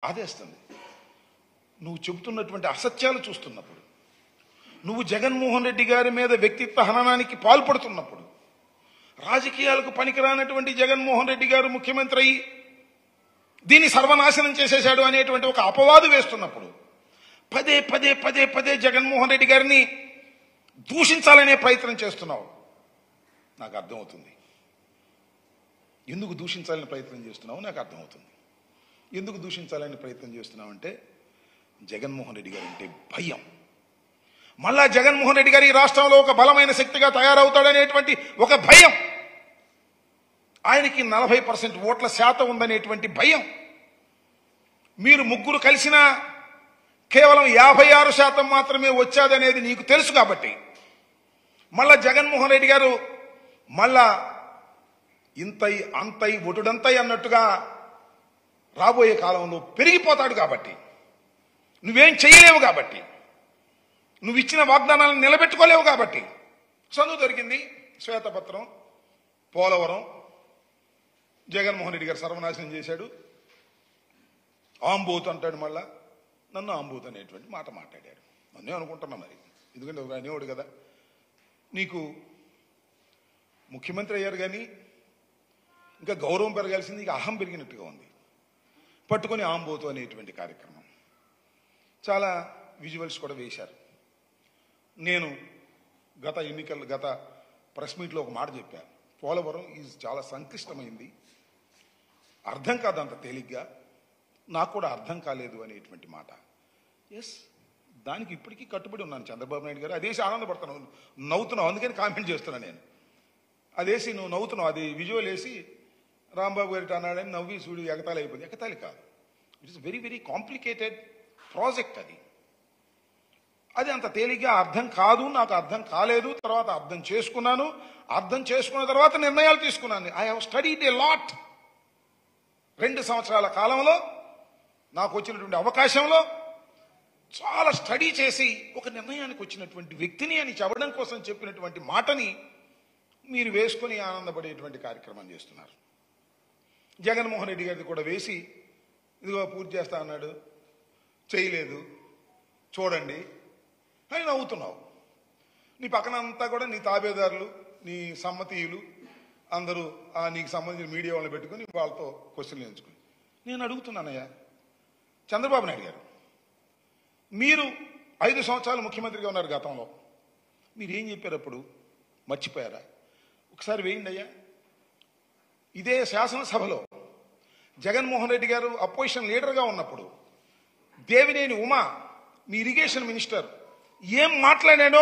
ఆదేస్తుంది. నువ్వు చెబుతున్నటువంటి అసత్యాలు చూస్తున్నప్పుడు, నువ్వు జగన్మోహన్ రెడ్డి గారి మీద వ్యక్తిత్వ హననానికి పాల్పడుతున్నప్పుడు, రాజకీయాలకు పనికిరానటువంటి జగన్మోహన్ రెడ్డి గారు ముఖ్యమంత్రి అయ్యి దీన్ని సర్వనాశనం చేసేశాడు అనేటువంటి ఒక అపవాదు వేస్తున్నప్పుడు పదే పదే పదే పదే జగన్మోహన్ రెడ్డి గారిని దూషించాలనే ప్రయత్నం చేస్తున్నావు. నాకు అర్థమవుతుంది ఎందుకు దూషించాలని ప్రయత్నం చేస్తున్నావు. నాకు అర్థమవుతుంది ఎందుకు దూషించాలని ప్రయత్నం చేస్తున్నావు అంటే జగన్మోహన్ రెడ్డి గారు అంటే భయం. మళ్ళా జగన్మోహన్ రెడ్డి గారు ఈ రాష్ట్రంలో ఒక బలమైన శక్తిగా తయారవుతాడనేటువంటి ఒక భయం, ఆయనకి 40% ఓట్ల శాతం ఉందనేటువంటి భయం. మీరు ముగ్గురు కలిసినా కేవలం 56% మాత్రమే వచ్చాదనేది నీకు తెలుసు కాబట్టి మళ్ళా జగన్మోహన్ రెడ్డి గారు మళ్ళా ఇంతై అంతై ఒటుడంతై అన్నట్టుగా రాబోయే కాలంలో పెరిగిపోతాడు. కాబట్టి నువ్వేం చేయలేవు, కాబట్టి నువ్వు ఇచ్చిన వాగ్దానాలను నిలబెట్టుకోలేవు. కాబట్టి చదువు దొరికింది, శ్వేతపత్రం, పోలవరం, జగన్మోహన్ రెడ్డి గారు సర్వనాశనం చేశాడు, ఆంబోత్ అంటాడు. మళ్ళా నన్ను ఆంబోత్ అనేటువంటి మాట మాట్లాడాడు. నన్నే అనుకుంటున్నా మరి, ఎందుకంటే ఒక అనేవాడు కదా. నీకు ముఖ్యమంత్రి అయ్యారు కానీ ఇంకా గౌరవం పెరగాల్సింది, ఇక అహం పెరిగినట్టుగా ఉంది. పట్టుకొని ఆంబోతు అనేటువంటి కార్యక్రమం చాలా విజువల్స్ కూడా వేశారు. నేను గత ప్రెస్ మీట్లో ఒక మాట చెప్పాను, పోలవరం ఈజ్ చాలా సంక్లిష్టమైంది, అర్థం కాదు అంత తేలిగ్గా, నాకు కూడా అర్థం కాలేదు అనేటువంటి మాట. ఎస్, దానికి ఇప్పటికీ కట్టుబడి ఉన్నాను. చంద్రబాబు నాయుడు గారు అదేసి ఆనందపడుతున్నావు, నవ్వుతున్నావు, అందుకని కామెంట్ చేస్తున్నాను నేను. అదేసి నువ్వు నవ్వుతున్నావు, అది విజువల్ వేసి రాంబాబు గారికి అన్నాడని నవ్వి చూడు ఎగతాళి అయిపోయింది. ఎగతాళి కాదు, it is very very complicated project. అది అంత తేలిగ్గా అర్థం కాదు, నాకు అర్థం కాలేదు. తర్వాత అర్థం చేసుకున్నాను, అర్థం చేసుకున్న తర్వాత నిర్ణయాలు తీసుకున్నాను. I have studied a lot. 2 సంవత్సరాల కాలంలో నాకు వచ్చినటువంటి అవకాశంలో చాలా స్టడీ చేసి ఒక నిర్ణయానికి వచ్చినటువంటి వ్యక్తిని అని చెప్పడం కోసం చెప్పినటువంటి మాటని మీరు వేసుకొని ఆనందపడేటువంటి కార్యక్రమం చేస్తున్నారు. జగన్మోహన్ రెడ్డి గారిది కూడా వేసి ఇదిగో పూర్తి చేస్తా అన్నాడు, చేయలేదు, చూడండి అని నవ్వుతున్నావు. నీ పక్కన అంతా కూడా నీ తాబేదారులు, నీ సమ్మతీయులు అందరూ నీకు సంబంధించిన మీడియా వాళ్ళని పెట్టుకుని వాళ్ళతో క్వశ్చన్లు ఎంచుకుని. నేను అడుగుతున్నానయ్యా, చంద్రబాబు నాయుడు గారు మీరు 5 సంవత్సరాలు ముఖ్యమంత్రిగా ఉన్నారు. గతంలో మీరు ఏం చెప్పారు అప్పుడు? మర్చిపోయారా? ఒకసారి వేయండి అయ్యా. ఇదే శాసనసభలో జగన్మోహన్ రెడ్డి గారు అపోజిషన్ లీడర్గా ఉన్నప్పుడు దేవినేని ఉమా, మీ ఇరిగేషన్ మినిస్టర్, ఏం మాట్లాడాడో